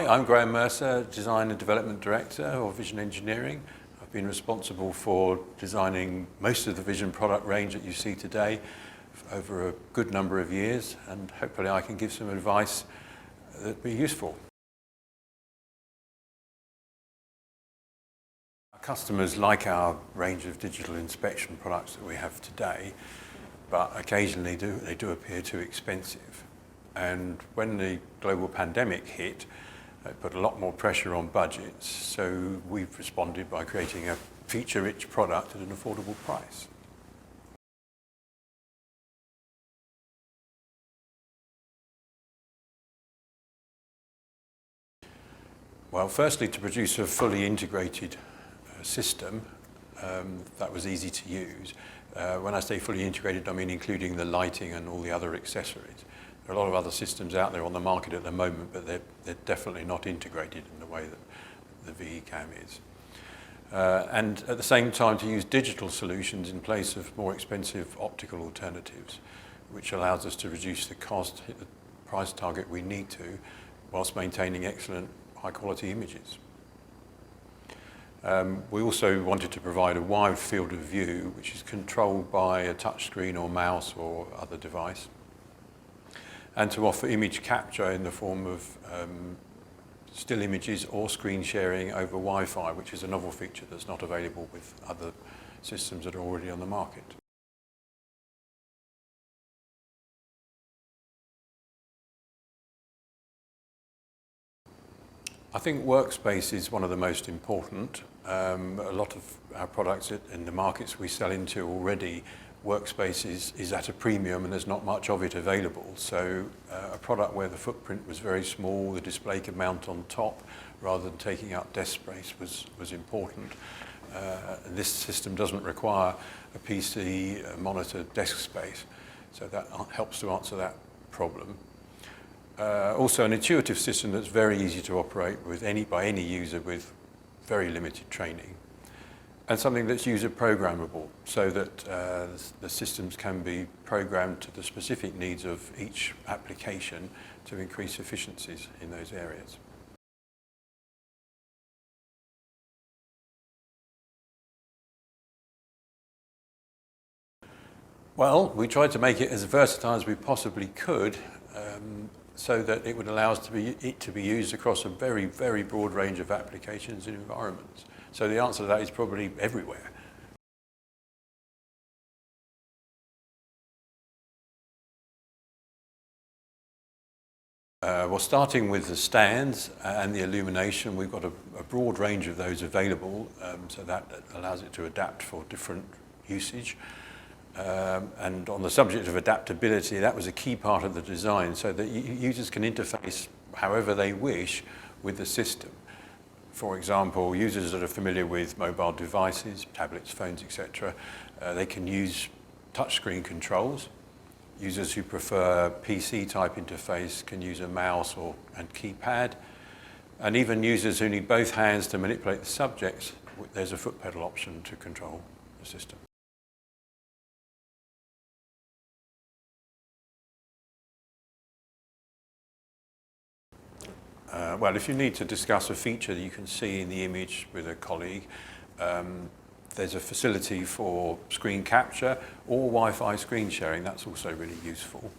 I'm Graham Mercer, Design and Development Director of Vision Engineering. I've been responsible for designing most of the Vision product range that you see today over a good number of years, and hopefully I can give some advice that'd be useful. Our customers like our range of digital inspection products that we have today, but occasionally they do appear too expensive. And when the global pandemic hit, it put a lot more pressure on budgets, so we've responded by creating a feature-rich product at an affordable price. Well, firstly, to produce a fully integrated system that was easy to use. When I say fully integrated, I mean including the lighting and all the other accessories. There are a lot of other systems out there on the market at the moment, but they're definitely not integrated in the way that the VE-Cam is. And at the same time, to use digital solutions in place of more expensive optical alternatives, which allows us to reduce the cost, hit the price target we need to, whilst maintaining excellent high-quality images. We also wanted to provide a wide field of view, which is controlled by a touchscreen or mouse or other device, and to offer image capture in the form of still images or screen sharing over Wi-Fi, which is a novel feature that's not available with other systems that are already on the market. I think Workspace is one of the most important. A lot of our products in the markets we sell into already, Workspace is at a premium and there's not much of it available. So a product where the footprint was very small, the display could mount on top rather than taking up desk space was important. This system doesn't require a PC, monitor, desk space, so that helps to answer that problem. Also an intuitive system that's very easy to operate with by any user with very limited training. And something that's user programmable, so that the systems can be programmed to the specific needs of each application to increase efficiencies in those areas. Well, we tried to make it as versatile as we possibly could, so that it would allow us to be used across a very, very broad range of applications and environments. So the answer to that is probably everywhere. Well, starting with the stands and the illumination, we've got a broad range of those available, so that allows it to adapt for different usage. And on the subject of adaptability, that was a key part of the design, so that users can interface however they wish with the system. For example, users that are familiar with mobile devices, tablets, phones, etc., they can use touchscreen controls. Users who prefer PC-type interface can use a mouse and keypad. And even users who need both hands to manipulate the subjects, there's a foot pedal option to control the system. Well, if you need to discuss a feature that you can see in the image with a colleague, there's a facility for screen capture or Wi-Fi screen sharing. That's also really useful.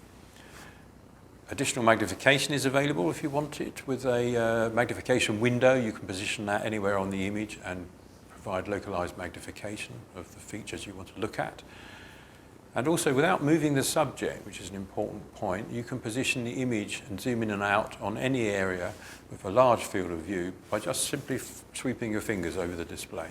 Additional magnification is available if you want it. With a magnification window, you can position that anywhere on the image and provide localized magnification of the features you want to look at. And also, without moving the subject, which is an important point, you can position the image and zoom in and out on any area with a large field of view by just simply sweeping your fingers over the display.